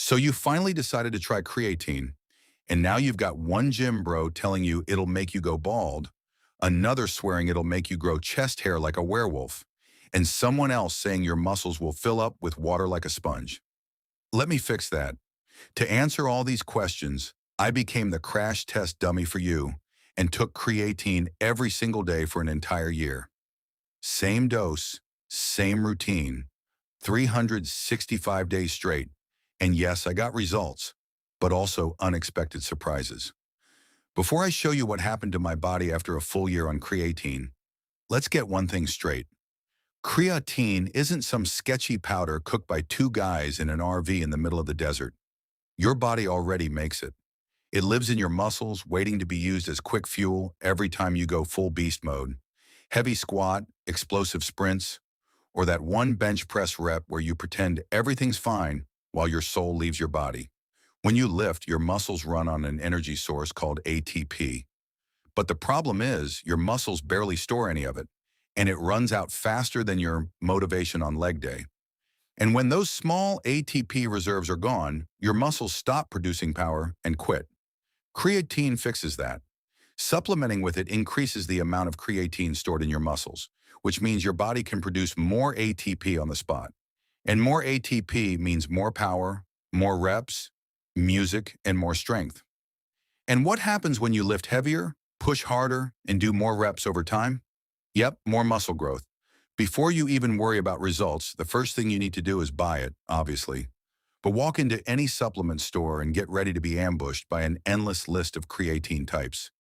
So you finally decided to try creatine, and now you've got one gym bro telling you it'll make you go bald, another swearing it'll make you grow chest hair like a werewolf, and someone else saying your muscles will fill up with water like a sponge. Let me fix that. To answer all these questions, I became the crash test dummy for you and took creatine every single day for an entire year. Same dose, same routine, 365 days straight. And yes, I got results, but also unexpected surprises. Before I show you what happened to my body after a full year on creatine, let's get one thing straight. Creatine isn't some sketchy powder cooked by two guys in an RV in the middle of the desert. Your body already makes it. It lives in your muscles, waiting to be used as quick fuel every time you go full beast mode. Heavy squat, explosive sprints, or that one bench press rep where you pretend everything's fine while your soul leaves your body. When you lift, your muscles run on an energy source called ATP. But the problem is, your muscles barely store any of it, and it runs out faster than your motivation on leg day. And when those small ATP reserves are gone, your muscles stop producing power and quit. Creatine fixes that. Supplementing with it increases the amount of creatine stored in your muscles, which means your body can produce more ATP on the spot. And more ATP means more power, more reps, music, and more strength. And what happens when you lift heavier, push harder, and do more reps over time? Yep, more muscle growth. Before you even worry about results, the first thing you need to do is buy it, obviously. But walk into any supplement store and get ready to be ambushed by an endless list of creatine types.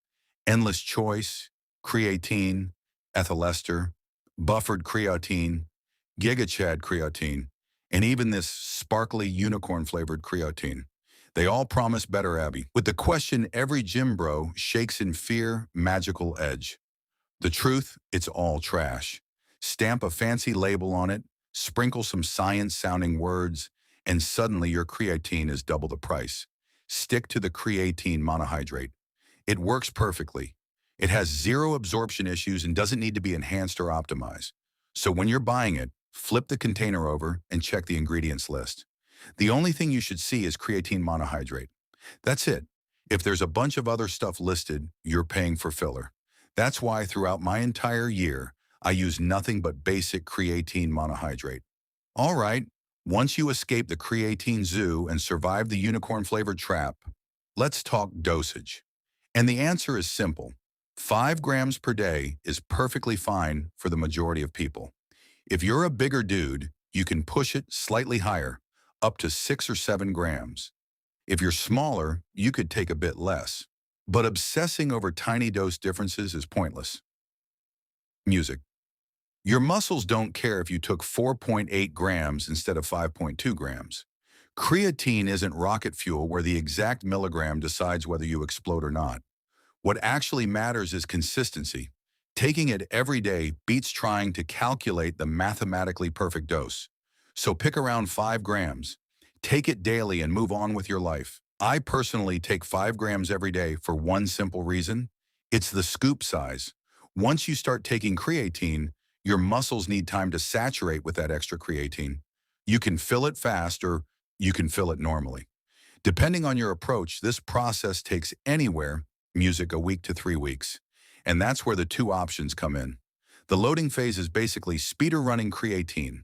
Endless choice, creatine, ethyl ester, buffered creatine, gigachad creatine, and even this sparkly unicorn-flavored creatine. They all promise better, Abby, with the question every gym bro shakes in fear, magical edge. The truth, it's all trash. Stamp a fancy label on it, sprinkle some science-sounding words, and suddenly your creatine is double the price. Stick to the creatine monohydrate. It works perfectly. It has zero absorption issues and doesn't need to be enhanced or optimized. So when you're buying it, flip the container over and check the ingredients list. The only thing you should see is creatine monohydrate. That's it. If there's a bunch of other stuff listed, you're paying for filler. That's why throughout my entire year, I use nothing but basic creatine monohydrate. All right, once you escape the creatine zoo and survive the unicorn-flavored trap, let's talk dosage. And the answer is simple. 5 grams per day is perfectly fine for the majority of people. If you're a bigger dude, you can push it slightly higher, up to 6 or 7 grams. If you're smaller, you could take a bit less. But obsessing over tiny dose differences is pointless. Music. Your muscles don't care if you took 4.8 grams instead of 5.2 grams. Creatine isn't rocket fuel where the exact milligram decides whether you explode or not. What actually matters is consistency. Taking it every day beats trying to calculate the mathematically perfect dose. So pick around 5 grams. Take it daily and move on with your life. I personally take 5 grams every day for one simple reason. It's the scoop size. Once you start taking creatine, your muscles need time to saturate with that extra creatine. You can fill it fast or you can fill it normally. Depending on your approach, this process takes anywhere, music, a week to 3 weeks. And that's where the two options come in. The loading phase is basically speeder running creatine.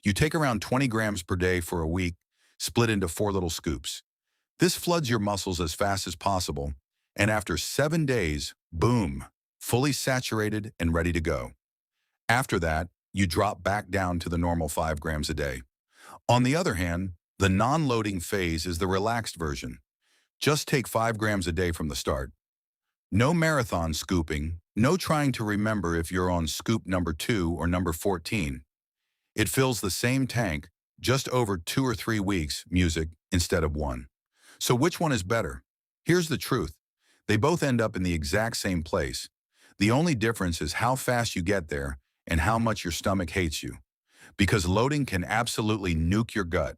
You take around 20 grams per day for a week, split into 4 little scoops. This floods your muscles as fast as possible, and after 7 days, boom, fully saturated and ready to go. After that, you drop back down to the normal 5 grams a day. On the other hand, the non-loading phase is the relaxed version. Just take 5 grams a day from the start. No marathon scooping, no trying to remember if you're on scoop number 2 or number 14. It fills the same tank, just over 2 or 3 weeks, music, instead of 1. So which one is better? Here's the truth. They both end up in the exact same place. The only difference is how fast you get there and how much your stomach hates you. Because loading can absolutely nuke your gut.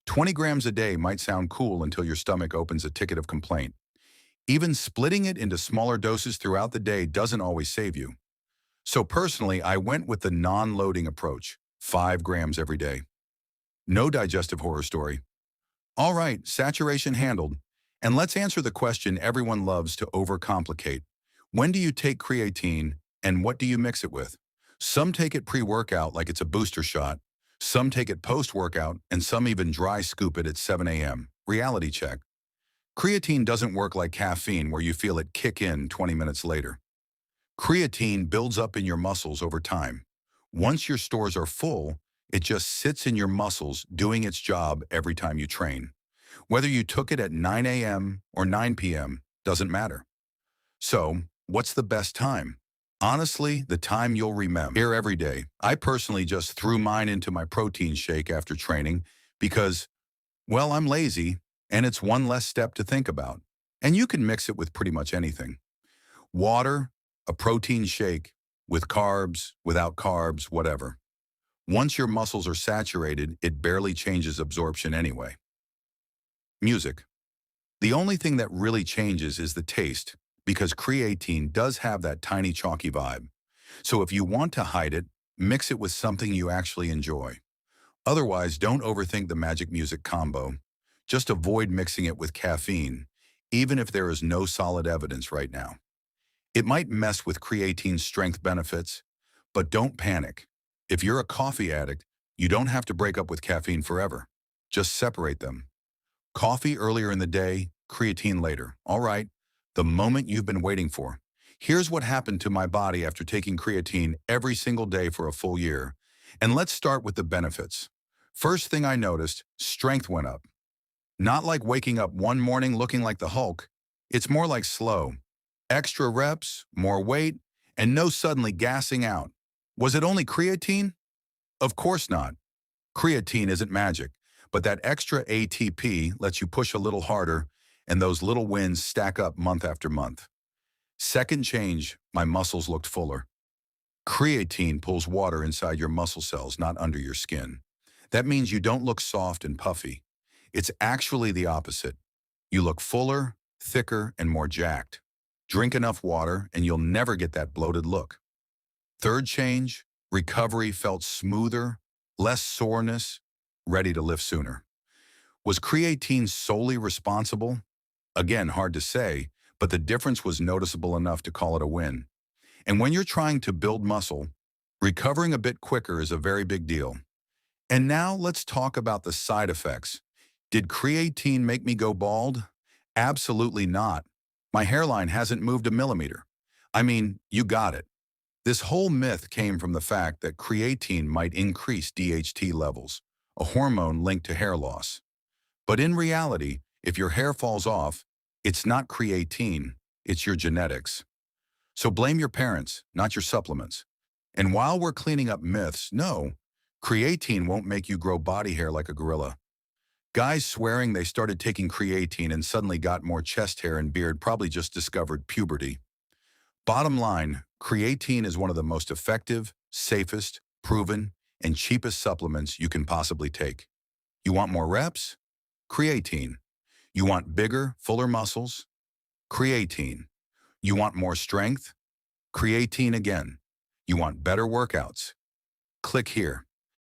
20 grams a day might sound cool until your stomach opens a ticket of complaint. Even splitting it into smaller doses throughout the day doesn't always save you. So personally, I went with the non-loading approach, 5 grams every day. No digestive horror story. All right, saturation handled. And let's answer the question everyone loves to overcomplicate. When do you take creatine and what do you mix it with? Some take it pre-workout like it's a booster shot. Some take it post-workout and some even dry scoop it at 7 a.m. Reality check. Creatine doesn't work like caffeine where you feel it kick in 20 minutes later. Creatine builds up in your muscles over time. Once your stores are full, it just sits in your muscles doing its job every time you train. Whether you took it at 9 a.m. or 9 p.m. doesn't matter. So, what's the best time? Honestly, the time you'll remember. Here every day. I personally just threw mine into my protein shake after training because, well, I'm lazy and it's one less step to think about. And you can mix it with pretty much anything. Water, a protein shake, with carbs, without carbs, whatever. Once your muscles are saturated, it barely changes absorption anyway. Music. The only thing that really changes is the taste, because creatine does have that tiny chalky vibe. So if you want to hide it, mix it with something you actually enjoy. Otherwise, don't overthink the magic music combo. Just avoid mixing it with caffeine, even if there is no solid evidence right now. It might mess with creatine's strength benefits, but don't panic. If you're a coffee addict, you don't have to break up with caffeine forever. Just separate them. Coffee earlier in the day, creatine later. All right, the moment you've been waiting for. Here's what happened to my body after taking creatine every single day for a full year. And let's start with the benefits. First thing I noticed, strength went up. Not like waking up one morning looking like the Hulk. It's more like slow. Extra reps, more weight, and no suddenly gassing out. Was it only creatine? Of course not. Creatine isn't magic, but that extra ATP lets you push a little harder, and those little wins stack up month after month. Second change, my muscles looked fuller. Creatine pulls water inside your muscle cells, not under your skin. That means you don't look soft and puffy. It's actually the opposite. You look fuller, thicker, and more jacked. Drink enough water, and you'll never get that bloated look. Third change, recovery felt smoother, less soreness, ready to lift sooner. Was creatine solely responsible? Again, hard to say, but the difference was noticeable enough to call it a win. And when you're trying to build muscle, recovering a bit quicker is a very big deal. And now let's talk about the side effects. Did creatine make me go bald? Absolutely not. My hairline hasn't moved a millimeter. I mean, you got it. This whole myth came from the fact that creatine might increase DHT levels, a hormone linked to hair loss. But in reality, if your hair falls off, it's not creatine, it's your genetics. So blame your parents, not your supplements. And while we're cleaning up myths, no, creatine won't make you grow body hair like a gorilla. Guys swearing they started taking creatine and suddenly got more chest hair and beard probably just discovered puberty. Bottom line, creatine is one of the most effective, safest, proven, and cheapest supplements you can possibly take. You want more reps? Creatine. You want bigger, fuller muscles? Creatine. You want more strength? Creatine again. You want better workouts? Click here.